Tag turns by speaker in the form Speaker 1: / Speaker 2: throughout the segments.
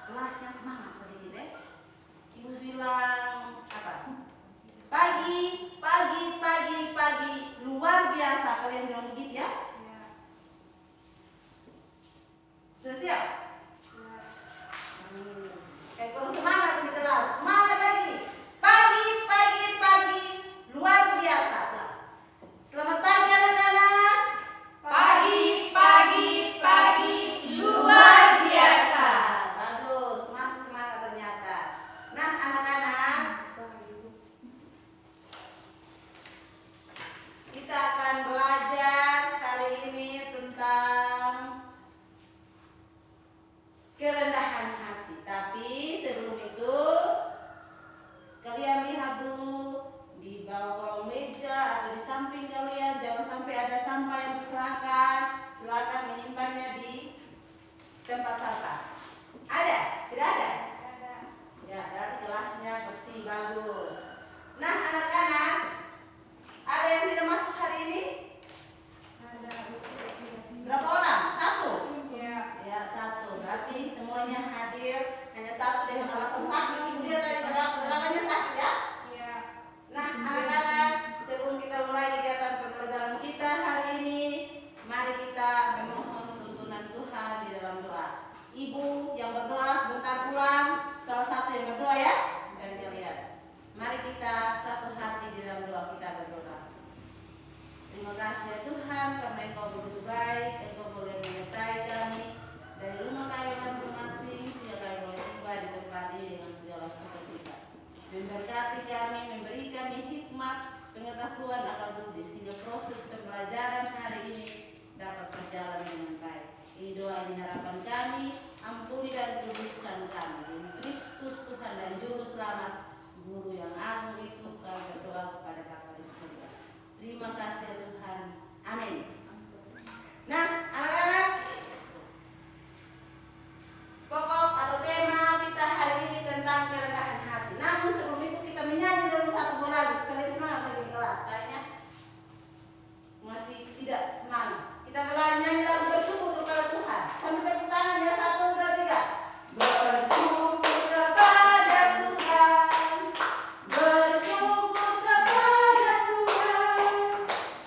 Speaker 1: kelasnya semangat sedikit ya. Ibu bilang apa? Pagi, pagi, pagi, pagi, luar biasa. Kalian bilang begitu ya? Sudah siap? Kalau semangat di kelas, semangat lagi. Pagi, pagi, pagi, luar biasa. Selamat pagi anak-anak.
Speaker 2: Pagi, pagi, pagi, luar biasa.
Speaker 1: Bagus, masih semangat ternyata. Nah anak-anak, kita akan belajar kali ini tentang kerendahan hati. Tapi sebelum itu kalian lihat dulu di bawah kolong meja atau di samping kalian, jangan sampai ada sampah yang berserakan. Silakan menyimpannya di tempat sampah. Ada? Tidak ada? Ya, berarti kelasnya bersih, bagus. Nah anak-anak, ada yang tidak masuk hari ini? Berapa orang? Satu? Ya, satu. Berarti semuanya hadir. Hanya satu dengan alasan sakit. Ibu lihat tadi gerakannya sakit ya? Nah anak-anak, sebelum kita mulai kegiatan pembelajaran kita hari ini, mari kita memohon tuntunan Tuhan di dalam doa. Ibu yang berdoa sebentar pulang, salah satu yang berdoa ya dari kalian. Mari kita satu hati di dalam doa, kita berdoa. Terima kasih ya Tuhan, karena Engkau begitu baik. Engkau boleh menyertai kami dari rumah kami masing-masing, sehingga kami boleh tiba di tempat ini dengan segala sukacita. Memberkati kami, memberi kami hikmat, pengetahuan, akal budi, sehingga proses pembelajaran hari ini dapat berjalan dengan baik. Ini doa, ini harapan kami. Ampuni dan kuduskan kami demi Kristus Tuhan dan Juru Selamat, Guru yang agung itu, kami berdoa kepada Bapa di surga. Terima kasih Tuhan. Amin. Nah anak-anak, pokok atau tema kita hari ini tentang kerendahan hati. Namun sebelum itu kita menyanyi dulu satu buah lagu. Sekali semangat lagi di kelas. Kayaknya masih tidak semangat. Kita menyanyi lagu bersyukur kepada Tuhan. Sambil tepuk tangan ya, 1, 2, 3. Bersyukur kepada Tuhan, bersyukur kepada Tuhan,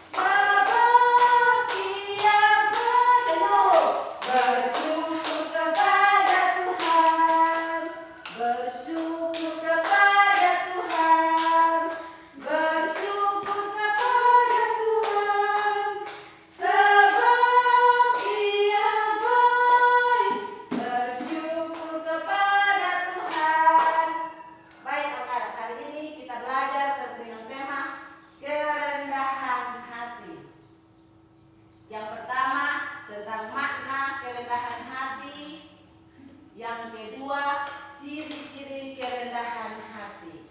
Speaker 1: sebab Dia bersenyum. Bersyukur kepada Tuhan, bersyukur kepada Tuhan, bersyukur kepada Tuhan, sebab Dia baik. Bersyukur kepada Tuhan. Baik anak-anak, hari ini kita belajar tentang tema kerendahan hati. Yang pertama tentang makna kerendahan hati. Yang kedua, ciri-ciri kerendahan hati.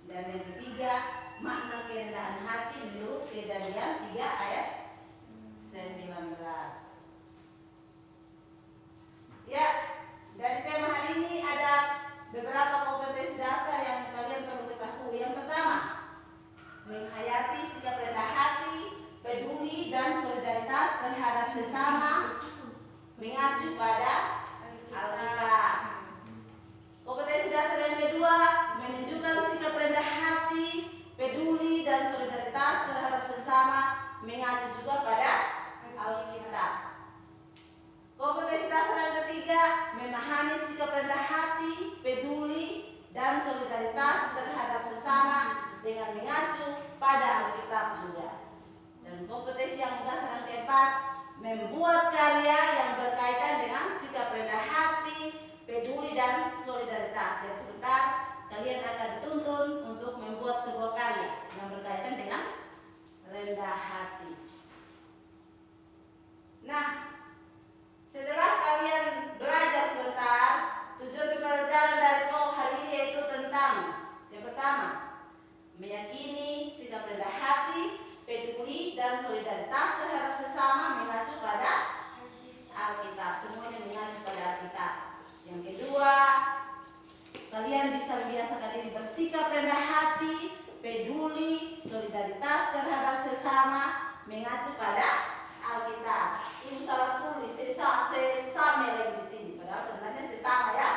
Speaker 1: Dan yang ketiga, makna kerendahan hati menurut Kejadian 3 ayat 19. Ya, dari tema hari ini ada beberapa kompetensi dasar yang kalian perlu ketahui. Yang pertama, menghayati sikap rendah hati, peduli dan solidaritas terhadap sesama, mengacu pada Alkitab. Kompetensi dasar yang kedua, menunjukkan sikap rendah hati, peduli dan solidaritas terhadap sesama, mengacu juga pada Alkitab. Kompetensi dasar yang ketiga, memahami sikap rendah hati, peduli dan solidaritas terhadap sesama dengan mengacu pada Alkitab juga. Dan kompetensi yang dasar yang keempat, membuat karya yang berkaitan dengan sikap rendah hati, peduli dan solidaritas. Dan sebentar kalian akan dituntun untuk membuat sebuah karya yang berkaitan dengan rendah hati. Nah, setelah kalian belajar sebentar, tujuan pembelajaran dari pokok hari ini yaitu tentang yang pertama, meyakini sikap rendah hati, peduli dan solidaritas terhadap sesama mengacu pada Alkitab. Semuanya mengacu pada Alkitab. Yang kedua, kalian bisa membiasakan diri bersikap rendah hati, peduli, solidaritas terhadap sesama mengacu pada Alkitab. Ibu salah tulis sesama lagi di sini, padahal sebenarnya sesama ya.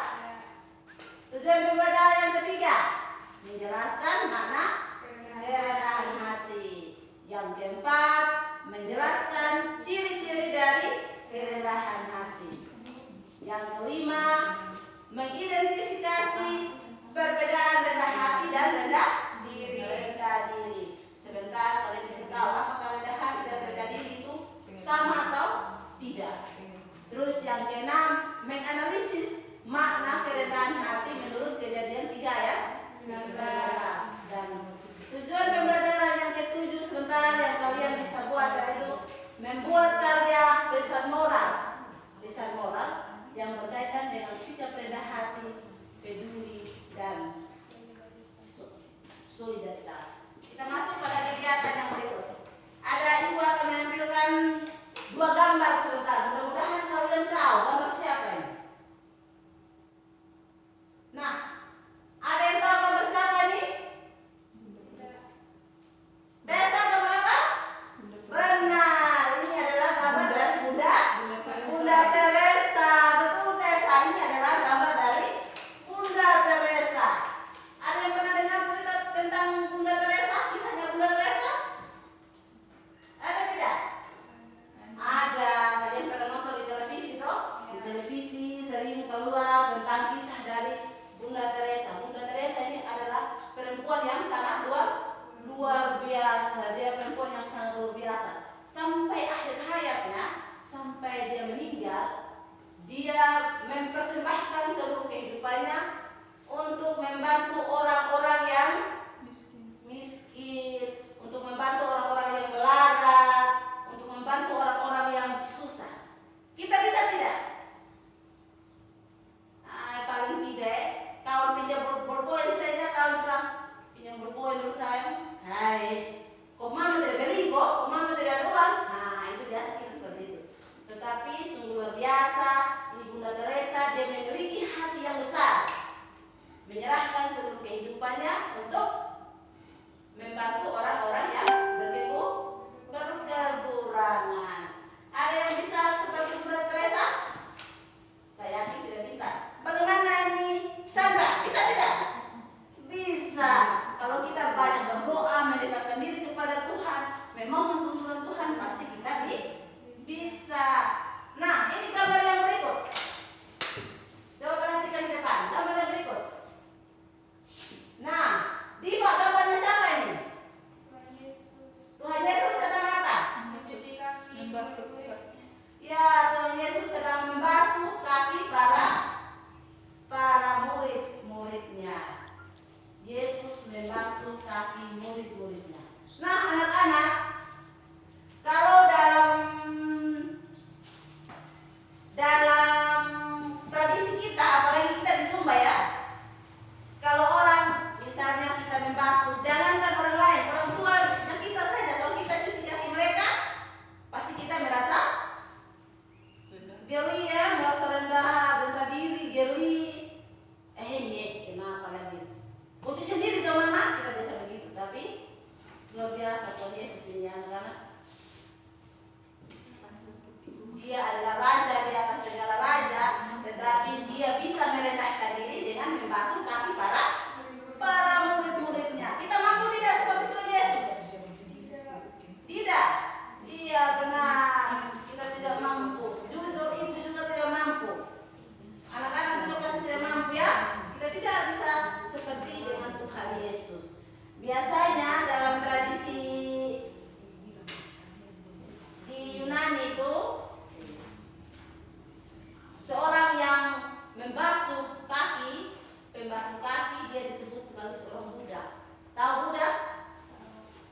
Speaker 1: membasuh kaki, dia disebut sebagai seorang Buddha. Tahu Buddha?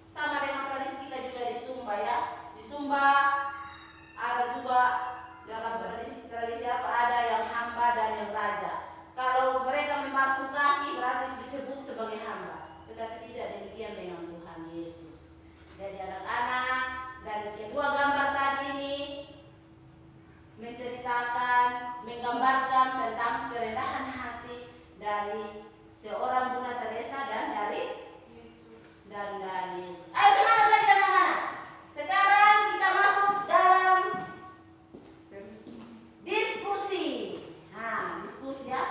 Speaker 1: Sama dengan tradisi kita juga di Sumba ya. Di Sumba ada juga dalam tradisi apa, ada yang hamba dan yang raja. Kalau mereka membasuh kaki berarti disebut sebagai hamba. Tetapi tidak demikian dengan Tuhan Yesus. Jadi anak-anak, dari kedua gambar tadi ini menceritakan, menggambarkan tentang kerendahan hati dari seorang Bunda Teresa dan dari Yesus. Ayo semangat lagi anak-anak. Sekarang kita masuk dalam diskusi. Nah, diskusi ya.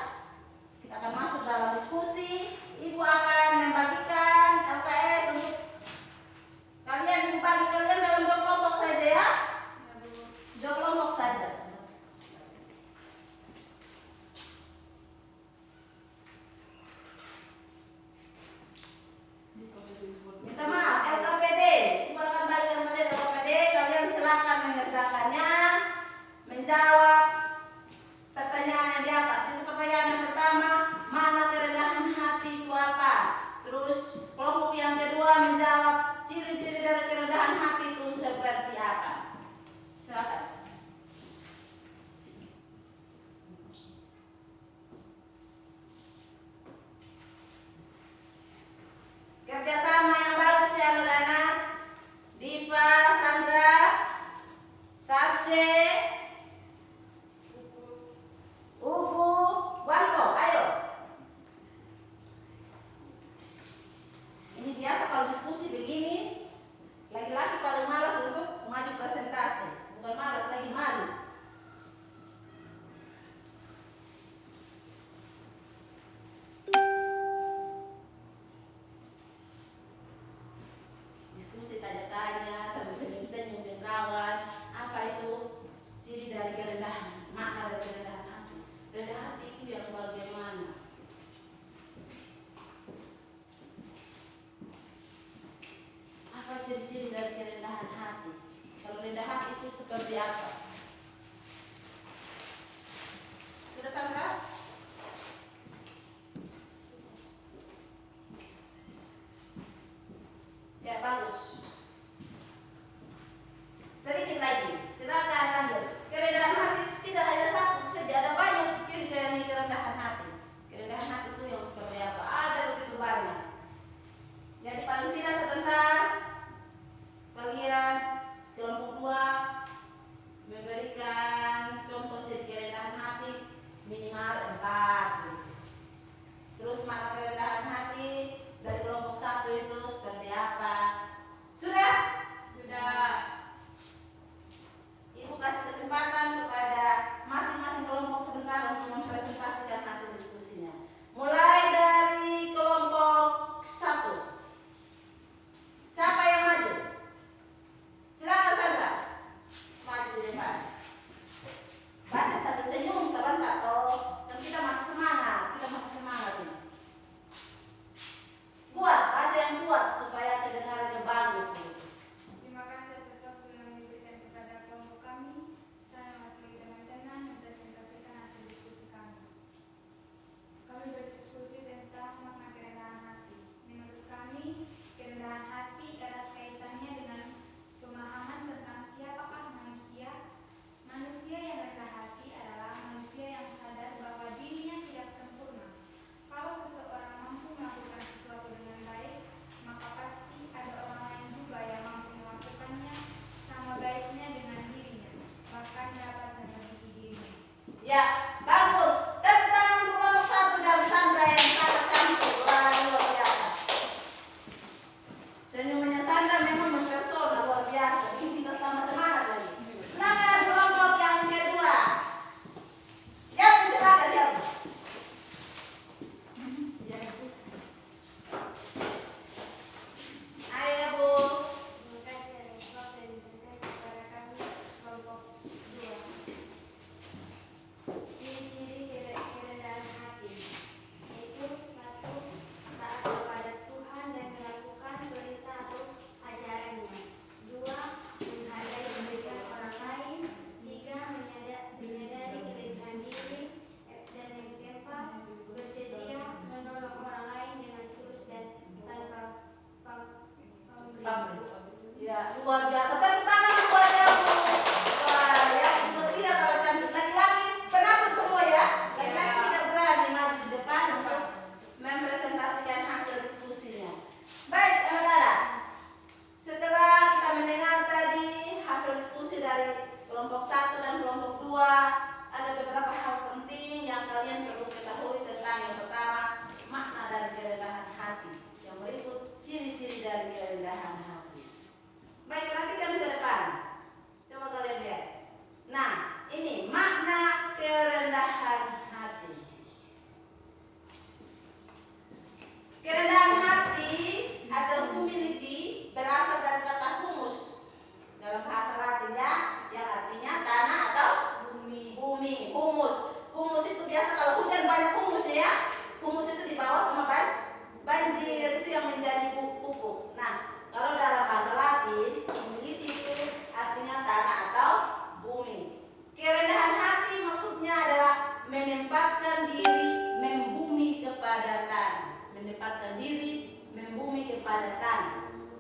Speaker 1: Kita akan masuk dalam diskusi. Ibu akan membagikan LKS untuk kalian, membagi kalian dalam 2 kelompok saja ya. 2 kelompok saja. Minta maaf, LKPD. Ibu akan bagikan materi LKPD. Kalian silakan mengerjakannya, menjawab pertanyaan yang di atas. Itu pertanyaan yang pertama, mana kerendahan hati itu apa? Terus kelompok yang kedua menjawab ciri-ciri dari kerendahan hati itu seperti apa? Silakan. Kerjasama yang bagus ya anak-anak. Diva, Sandra, Sarce, Ubu, Wanto, ayo.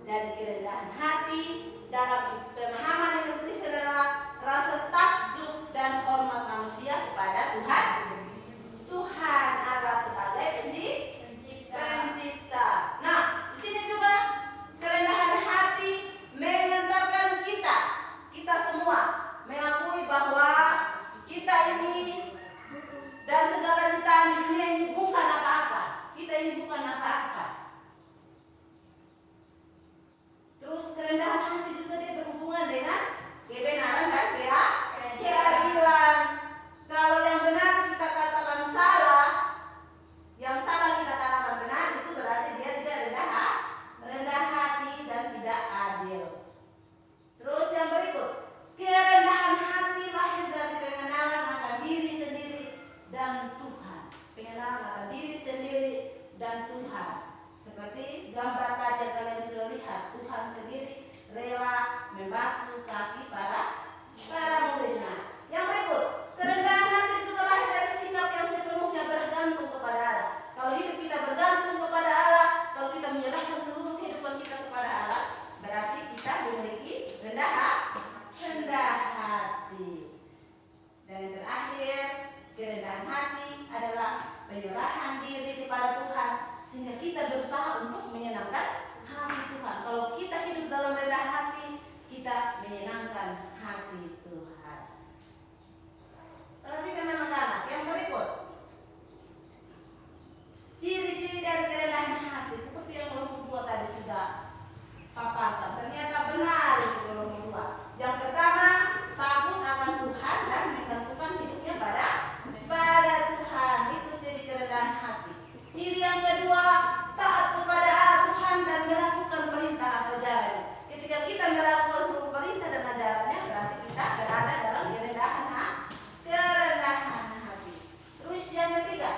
Speaker 1: Jadi kerendahan hati dalam pemahaman yang Kristen adalah rasa takjub dan hormat manusia kepada Tuhan. Tuhan Allah sebagai pencipta. Nah, di sini juga kerendahan hati mengantarkan kita semua mengakui bahwa kita ini dan segala ciptaan di dunia ini bukan apa-apa. Kita ini bukan apa-apa. Terus kerendahan hati juga dia berhubungan dengan kebenaran dan keadilan. Kalau yang benar kita katakan salah, yang salah kita katakan benar, itu berarti dia tidak rendah hati dan tidak adil. Terus yang berikut, kerendahan hati lahir dari pengenalan akan diri sendiri dan Tuhan. Pengenalan akan diri sendiri dan Tuhan. Seperti gambar tadi yang kalian sudah lihat, Tuhan sendiri rela membasuh kaki para muridnya. Yang berikut, kerendahan hati juga lahir dari sikap yang sepenuhnya bergantung kepada Allah. Kalau hidup kita bergantung kepada Allah, kalau kita menyerahkan seluruh kehidupan kita kepada Allah, berarti kita memiliki rendah hati. Dan yang terakhir, kerendahan hati adalah penyerahan diri kepada Tuhan, sehingga kita berusaha untuk menyenangkan hati Tuhan. Kalau kita hidup dalam rendah hati, kita menyenangkan hati Tuhan. Perhatikan anak-anak yang berikut. Ciri-ciri dari kerendahan hati seperti yang kelompok 2 tadi sudah paparkan. Ternyata benar itu kelompok 2. Yang pertama, takut akan Tuhan dan menggantungkan hidupnya pada Tuhan. Itu ciri kerendahan hati. Ciri yang kedua, taat kepada Tuhan dan melakukan perintah atau ajarannya. Ketika kita melakukan seluruh perintah dan ajarannya, berarti kita berada dalam kerendahan hati. Terus yang ketiga,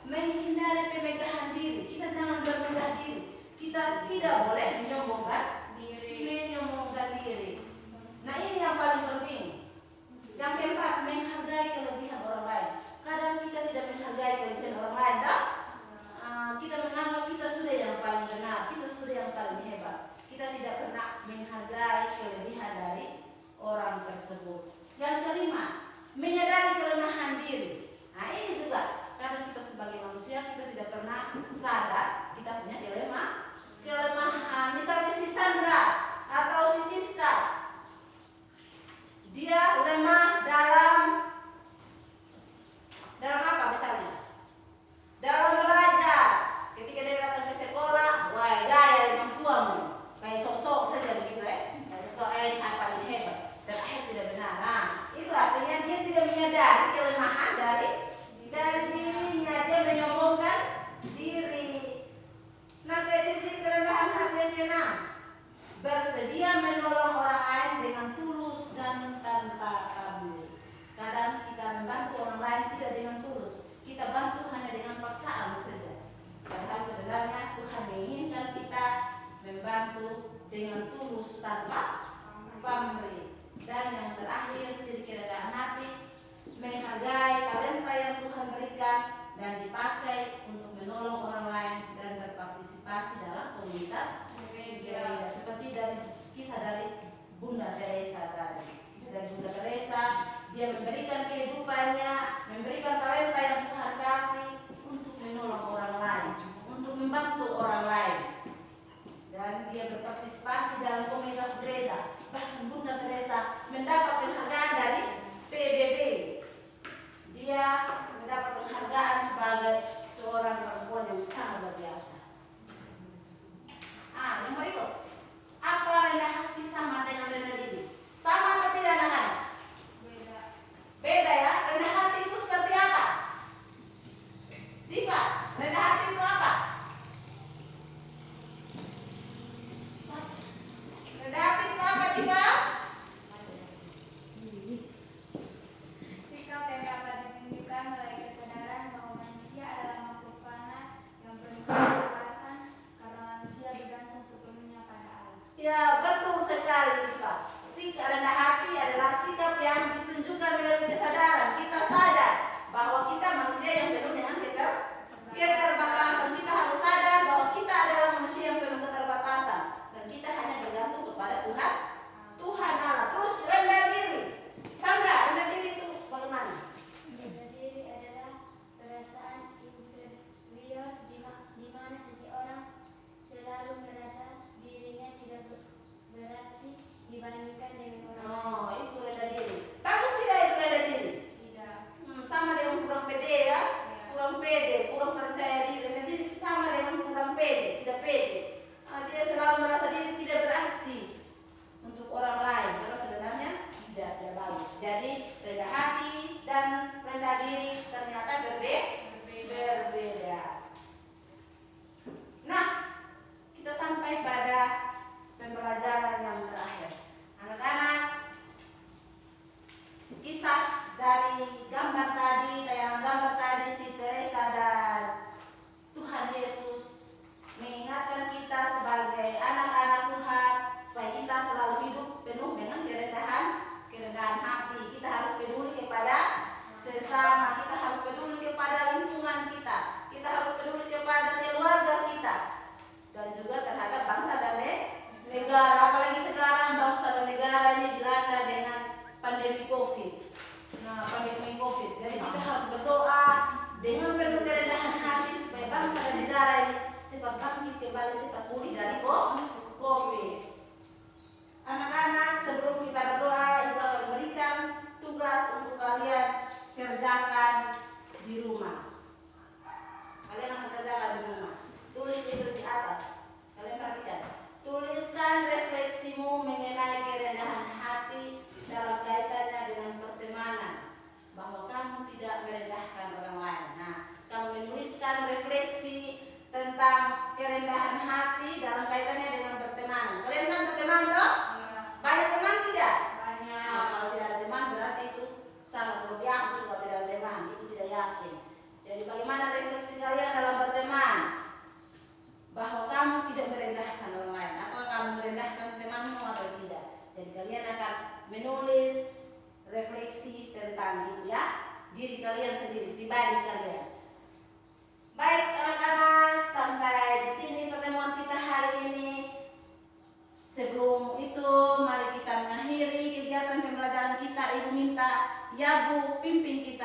Speaker 1: menghindari pemegahan diri. Kita jangan bermegah diri. Kita tidak boleh menyombongkan diri. Nah, ini yang paling penting. Yang keempat, menghargai kelebihan orang lain. Kadang kita tidak menghargai kelebihan orang lain, tak? Kita menganggap kita sudah yang paling benar, kita sudah yang paling hebat. Kita tidak pernah menghargai kelebihan dari orang tersebut. Yang kelima, menyadari kelemahan diri. Nah, ini juga karena kita sebagai manusia, kita tidak pernah sadar kita punya kelemahan. Misalnya si Sandra atau si Siska, dia lemah dalam apa misalnya? Dalam belajar. Ketika dia datang ke sekolah, wah gaya yang tuamu, kayak sosok saja begitu kayak sosok saya paling hebat. Dan akhirnya tidak benar. Nah, itu artinya dia tidak menyadari kelemahan dari dirinya, dia menyombongkan diri. Nah, ciri-ciri kerendahan hati yang keenam, bersedia menolong orang lain dengan tulus dan tanpa pamrih. Kadang kita membantu orang lain tidak dengan tulus, kita bantu hanya dengan paksaan saja. Padahal sebenarnya Tuhan menginginkan kita membantu dengan tulus tanpa pamrih. Dan yang terakhir, ciri kerendahan hati, menghargai talenta yang Tuhan berikan dan dipakai untuk menolong orang lain dan berpartisipasi dalam komunitas gereja. Seperti dari kisah dari Bunda Teresa tadi. Kisah dari Bunda Teresa, dia memberikan kehidupannya, memberikan talenta yang Tuhan kasih untuk menolong orang lain, untuk membantu orang lain. Dan dia berpartisipasi dalam komunitas gereja. Bahkan Bunda Teresa mendapat penghargaan dari PBB. Dia mendapat penghargaan sebagai seorang perempuan yang sangat luar biasa. Yang berikut, apa rendah hati sama dengan rendah diri? Sama atau tidak anak-anak? Beda ya. Rendah hati itu seperti apa? Diva, rendah hati itu apa? Rendah hati itu apa, Diva?
Speaker 2: Sikap yang dapat ditunjukkan melalui kesadaran bahwa manusia adalah makhluk fana yang penuh keterbatasan karena manusia bergantung sepenuhnya pada Allah.
Speaker 1: Ya, betul sekali, Diva. Sikap rendah hati adalah sikap yang ditunjukkan melalui kesadaran. Kita sadar bahwa kita manusia yang penuh dengan keterbatasan. Kita harus sadar bahwa kita adalah manusia yang penuh keterbatasan dan kita bangsa dan negara ini cepat bangkit kembali, cepat pulih dari COVID. Anak-anak, sebelum kita berdoa, Ibu akan memberikan tugas untuk kalian kerjakan di rumah. Kalian akan kerjakan di rumah. Tulis itu di atas. Kalian perhatikan. Tuliskan refleksimu mengenai kerendahan hati dalam kaitannya dengan pertemanan, bahwa kamu tidak merendahkan orang lain. Nah, kamu menuliskan refleksi tentang kerendahan hati dalam kaitannya dengan pertemanan. Kalian kan berteman toh? Banyak teman tidak?
Speaker 2: Banyak.
Speaker 1: Nah, kalau tidak ada teman berarti itu sangat luar biasa. Kalau tidak ada teman itu tidak yakin. Jadi bagaimana refleksi kalian dalam berteman? Bahwa kamu tidak merendahkan orang lain. Apakah kamu merendahkan temanmu atau tidak? Jadi kalian akan menulis refleksi tentang itu ya, diri kalian sendiri, pribadi kalian. Baik anak-anak, sampai di sini pertemuan kita hari ini. Sebelum itu, mari kita mengakhiri kegiatan pembelajaran kita. Ibu minta ya Bu pimpin kita